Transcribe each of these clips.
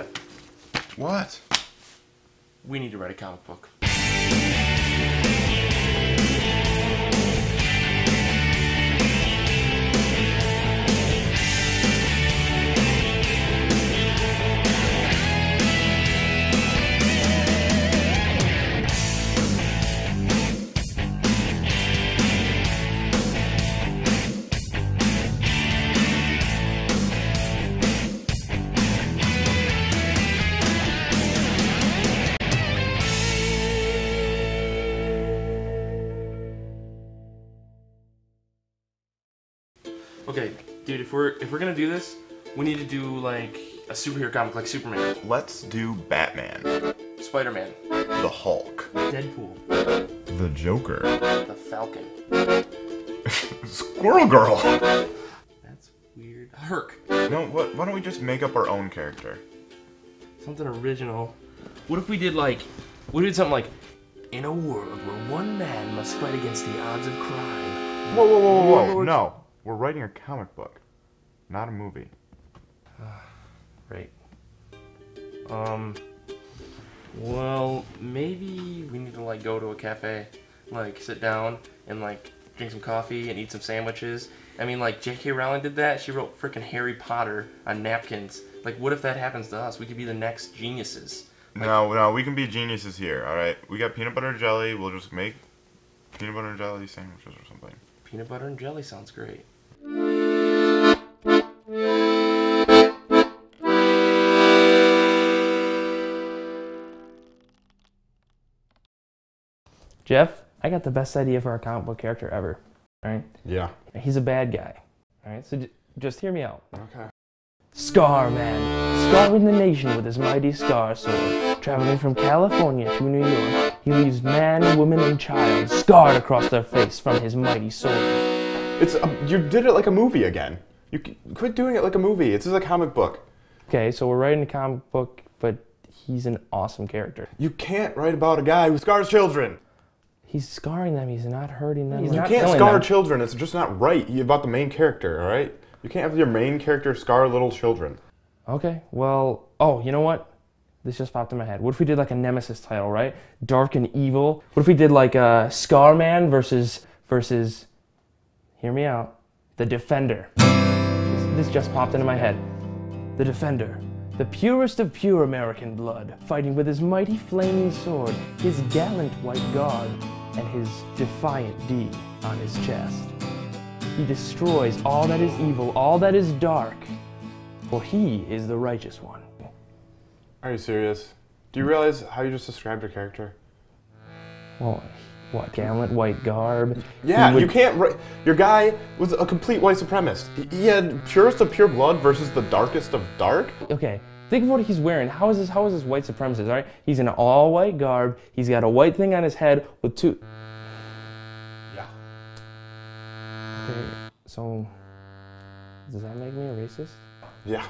Jeff, What? we need to write a comic book. Okay, dude, if we're gonna do this, we need to do like a superhero comic like Superman, Let's do Batman. Spider-Man, The Hulk. Deadpool, The Joker. the Falcon. Squirrel Girl. That's weird. Herc. No, why don't we just make up our own character? Something original. What if we did something like, in a world where one man must fight against the odds of crime. Whoa. No. We're writing a comic book, not a movie. Right. Well, maybe we need to like go to a cafe, like sit down and like drink some coffee and eat some sandwiches. I mean, like J.K. Rowling did that. She wrote frickin' Harry Potter on napkins. Like, what if that happens to us? We could be the next geniuses. Like, No, we can be geniuses here, alright? We got peanut butter and jelly, we'll just make peanut butter and jelly sandwiches or something. peanut butter and jelly sounds great. Jeff, I got the best idea for our comic book character ever. Alright? Yeah. He's a bad guy. Alright, so just hear me out. Okay. Scar Man, scarring the nation with his mighty scar sword. Traveling from California to New York, he leaves man, woman, and child scarred across their face from his mighty sword. You did it like a movie again. Quit doing it like a movie. This is a comic book. Okay, so we're writing a comic book, but he's an awesome character. You can't write about a guy who scars children. He's scarring them, he's not hurting them. You can't scar children. It's just not right about the main character, all right? You can't have your main character scar little children. Okay, well, oh, you know what? This just popped in my head. What if we did like a Nemesis title, right? Dark and evil. What if we did like a Scar Man versus, hear me out, the Defender. This just popped into my head. The Defender, the purest of pure American blood, fighting with his mighty flaming sword, his gallant white guard, and his defiant D on his chest. He destroys all that is evil, all that is dark, for he is the righteous one. Are you serious? Do you realize how you just described your character? Well, what, gallant white garb? Yeah, you can't write. Your guy was a complete white supremacist. He had purest of pure blood versus the darkest of dark? Okay, think of what he's wearing. How is this white supremacist, all right? He's in an all-white garb, he's got a white thing on his head with two... Yeah. Okay, so, does that make me a racist? Yeah.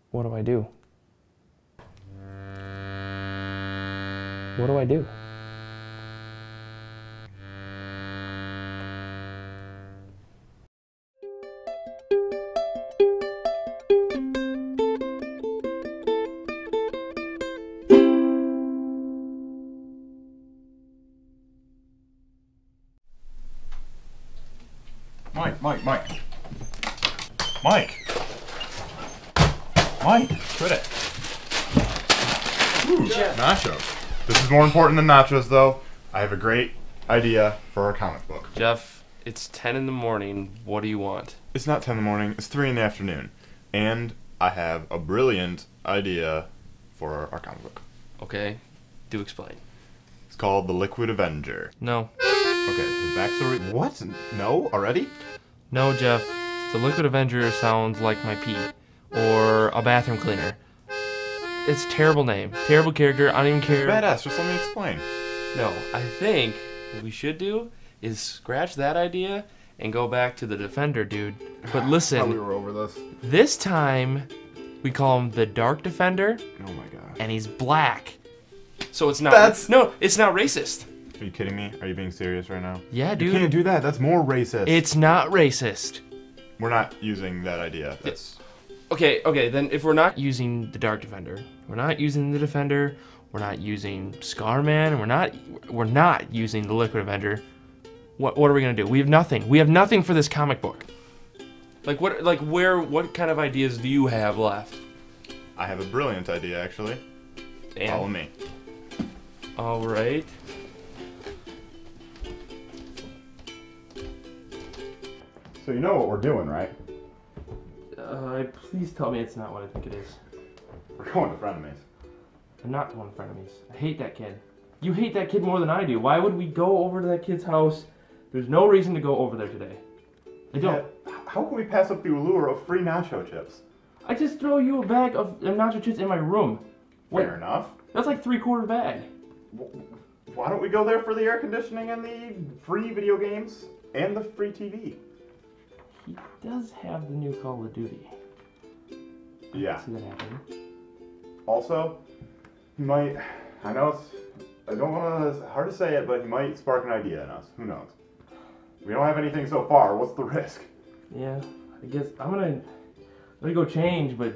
What do I do? What do I do? Mike, quit it. Ooh, nachos. This is more important than nachos, though. I have a great idea for our comic book. Jeff, it's 10 in the morning. What do you want? It's not 10 in the morning, it's 3 in the afternoon. And I have a brilliant idea for our comic book. Okay, do explain. It's called The Liquid Avenger. No. Okay, his backstory. What? No? Already? No, Jeff. The Liquid Avenger sounds like my pee. Or a bathroom cleaner. It's a terrible name. Terrible character. I don't even care. Badass, just let me explain. No, I think what we should do is scratch that idea and go back to the Defender, dude. But listen, Thought we were over this. This time we call him the Dark Defender. Oh my god. And he's black. So it's not No, it's not racist. Are you kidding me? Are you being serious right now? Yeah, dude. You can't do that. That's more racist. It's not racist. We're not using that idea. That's Okay, then if we're not using the Dark Defender, we're not using the Defender, we're not using Scarman, and we're not using the Liquid Avenger, what are we gonna do? We have nothing. We have nothing for this comic book. What kind of ideas do you have left? I have a brilliant idea, actually. And follow me. All right. So you know what we're doing, right? Please tell me it's not what I think it is. We're going to Frenemies. I'm not going to Frenemies. I hate that kid. You hate that kid more than I do. Why would we go over to that kid's house? There's no reason to go over there today. I don't. Yeah, how can we pass up the allure of free nacho chips? I just throw you a bag of nacho chips in my room. Fair enough. That's like 3/4 bag. Why don't we go there for the air conditioning and the free video games and the free TV? He does have the new Call of Duty. Yeah. See that happen. Also, he might, I know it's hard to say it, but he might spark an idea in us. Who knows? We don't have anything so far. What's the risk? Yeah, I guess I'm gonna go change, but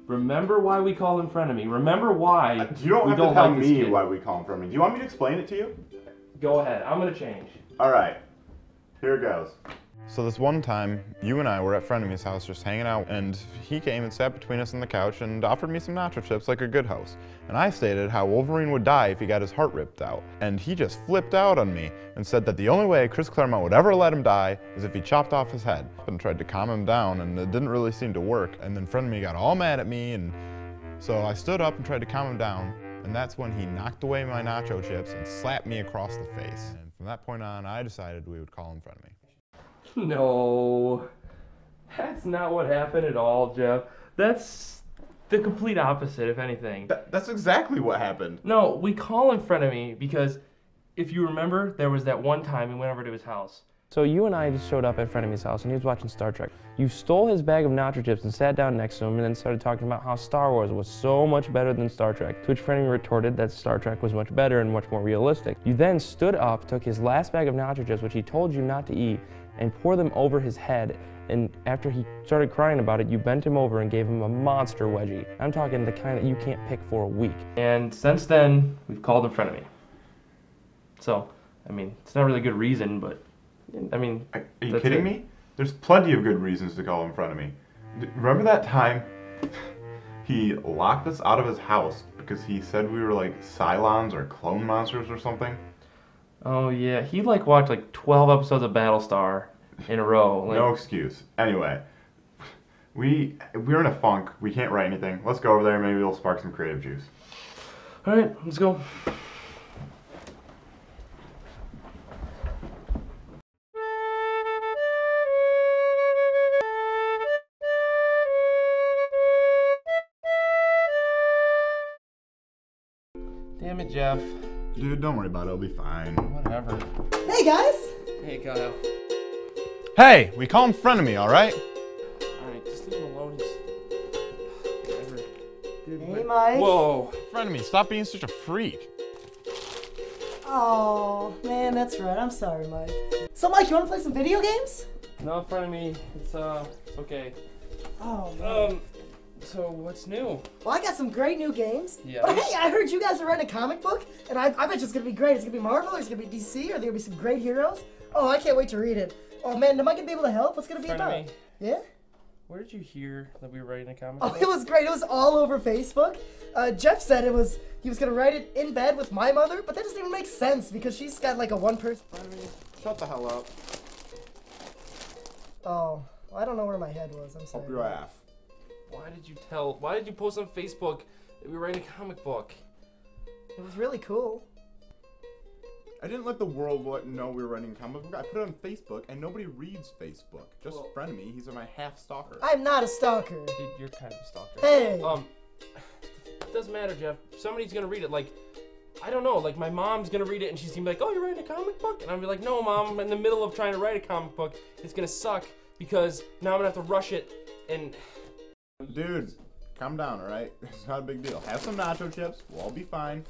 remember why we call him Frenemy. Remember why you don't we have don't to tell like this me kid. why we call him Frenemy. Do you want me to explain it to you? Go ahead, I'm gonna change. Alright, here it goes. So this one time, you and I were at Frenemy's house just hanging out, and he came and sat between us on the couch and offered me some nacho chips like a good host. And I stated how Wolverine would die if he got his heart ripped out. And he just flipped out on me and said that the only way Chris Claremont would ever let him die is if he chopped off his head. And tried to calm him down, and it didn't really seem to work. And then Frenemy got all mad at me, and so I stood up and tried to calm him down. And that's when he knocked away my nacho chips and slapped me across the face. And from that point on, I decided we would call him Frenemy. No, that's not what happened at all, Jeff. That's the complete opposite, if anything. That's exactly what happened. No, we call him Frenemy because, if you remember, there was that one time we went over to his house. So you and I just showed up at Frenemy's house and he was watching Star Trek. You stole his bag of nacho chips and sat down next to him and then started talking about how Star Wars was so much better than Star Trek, to which Frenemy retorted that Star Trek was much better and much more realistic. You then stood up, took his last bag of nacho chips, which he told you not to eat, and poured them over his head, and after he started crying about it, you bent him over and gave him a monster wedgie. I'm talking the kind that you can't pick for a week. And since then, we've called him Frenemy. So, I mean, it's not really a good reason, but, I mean... Are you kidding me? There's plenty of good reasons to call him Frenemy. Remember that time he locked us out of his house because he said we were like Cylons or clone monsters or something? Oh yeah, he watched 12 episodes of Battlestar in a row. No excuse. Anyway, we're in a funk. We can't write anything. Let's go over there. Maybe it'll spark some creative juice. All right, let's go. Damn it, Jeff. Dude, don't worry about it. It'll be fine. Whatever. Hey guys! Hey, Kyle. Hey, we call him Frenemy, all right? Alright, just leave him alone. Whatever. Dude, Hey Mike. Whoa. Frenemy, stop being such a freak. Oh man, that's right. I'm sorry, Mike. So Mike, you wanna play some video games? No, in front of me. It's okay. Oh man. So what's new? Well, I got some great new games. Yeah. But hey, I heard you guys are writing a comic book, and I bet you it's gonna be great. It's gonna be Marvel, or it's gonna be DC, or there gonna be some great heroes. Oh, I can't wait to read it. Oh man, am I gonna be able to help? What's it gonna be about? Frenemy, Yeah? where did you hear that we were writing a comic Oh, book? it was great. It was all over Facebook. Jeff said he was gonna write it in bed with my mother, but that doesn't even make sense because she's got like a one-person. Shut the hell up. Oh, well, I don't know where my head was. I'm sorry. Up your ass. Why did you post on Facebook that we were writing a comic book? It was really cool. I didn't let the world know we were writing a comic book. I put it on Facebook, and nobody reads Facebook. Just Frenemy. He's my half stalker. I'm not a stalker. Dude, you're kind of a stalker. Hey. It doesn't matter, Jeff. Somebody's gonna read it. I don't know. My mom's gonna read it, and she's gonna be like, "Oh, you're writing a comic book?" And I'm be like, "No, Mom. I'm in the middle of trying to write a comic book. It's gonna suck because now I'm gonna have to rush it." And Dude, calm down, all right? It's not a big deal. Have some nacho chips. We'll all be fine.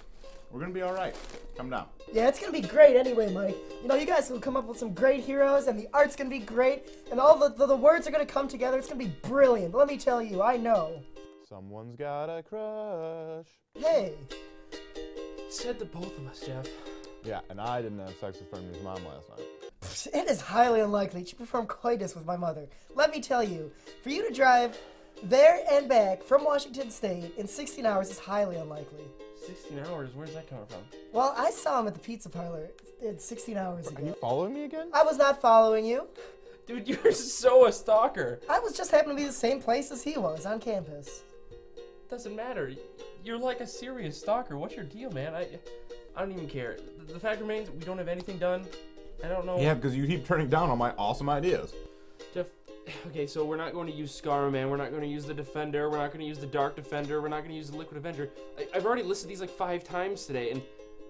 We're gonna be all right. Come down. Yeah, it's gonna be great anyway, Mike. You know, you guys will come up with some great heroes, and the art's gonna be great, and all the words are gonna come together. It's gonna be brilliant. Let me tell you, I know. Someone's got a crush. Hey. Said to both of us, Jeff. Yeah, and I didn't have sex with Frenemy's mom last night. It is highly unlikely she performed coitus with my mother. Let me tell you, for you to drive there and back from Washington State in 16 hours is highly unlikely. 16 hours? Where's that coming from? Well, I saw him at the pizza parlor 16 hours Are you ago. following me again? I was not following you. Dude, you're so a stalker. I was just happening to be the same place as he was, on campus. Doesn't matter. You're like a serious stalker. What's your deal, man? I don't even care. The fact remains, we don't have anything done. I don't know. Yeah, because you keep turning down all my awesome ideas. Jeff, okay, so we're not going to use Scarman, we're not going to use the Defender, we're not going to use the Dark Defender, we're not going to use the Liquid Avenger. I've already listed these like 5 times today, and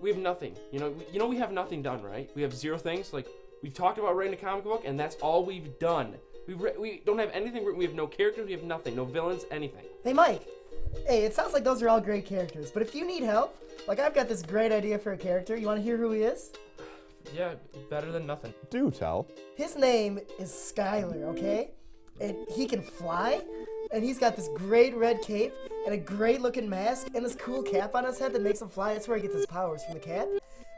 we have nothing. You know we have nothing done, right? We have 0 things. Like, we've talked about writing a comic book, and that's all we've done. We don't have anything written. We have no characters, we have nothing. No villains, anything. Hey, Mike. Hey, it sounds like those are all great characters, but if you need help, like I've got this great idea for a character. You want to hear who he is? Yeah, better than nothing. Do tell. His name is Skyler, okay? And he can fly, and he's got this great red cape, and a great looking mask, and this cool cap on his head that makes him fly. That's where he gets his powers, from the cap.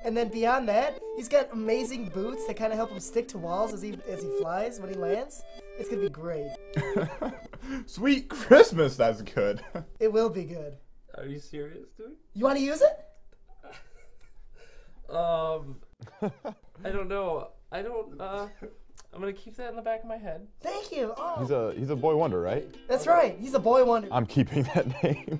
And then beyond that, he's got amazing boots that kind of help him stick to walls as he flies when he lands. It's gonna be great. Sweet Christmas, that's good. It will be good. Are you serious, dude? You want to use it? I don't know. I'm gonna keep that in the back of my head. Thank you. Oh. He's a boy wonder, right? That's right. He's a boy wonder. I'm keeping that name.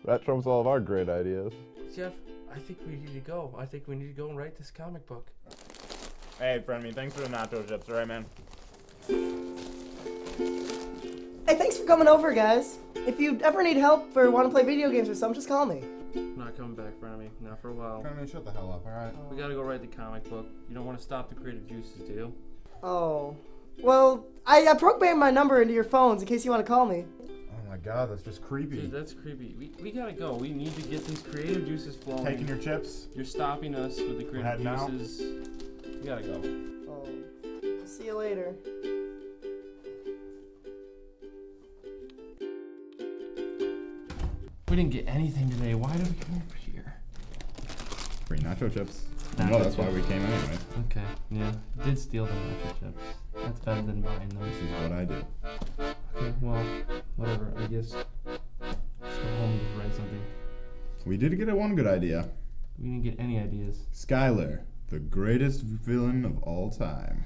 That trumps all of our great ideas. Jeff, I think we need to go. I think we need to go and write this comic book. Hey, Frenemy, thanks for the nacho chips, alright, man? Hey, thanks for coming over, guys. If you ever need help or want to play video games or something, just call me. I'm not coming back, Frenemy. Not for a while. Frenemy, shut the hell up, alright? We gotta go write the comic book. You don't want to stop the creative juices, do you? Oh. Well, I programmed my number into your phones in case you want to call me. Oh my god, that's just creepy. Dude, that's creepy. We gotta go. We need to get these creative juices flowing. Taking your chips? You're stopping us with the creative juices. We gotta go. Oh. I'll see you later. We didn't get anything today. Why did we come over here? Free nacho chips. Nacho No, that's why chips. we came anyway. Okay, yeah. Did steal the nacho chips. That's better than mine, though. This is what I do. Okay, well, whatever. I guess just go home and write something. We did get one good idea. We didn't get any ideas. Skyler, the greatest villain of all time.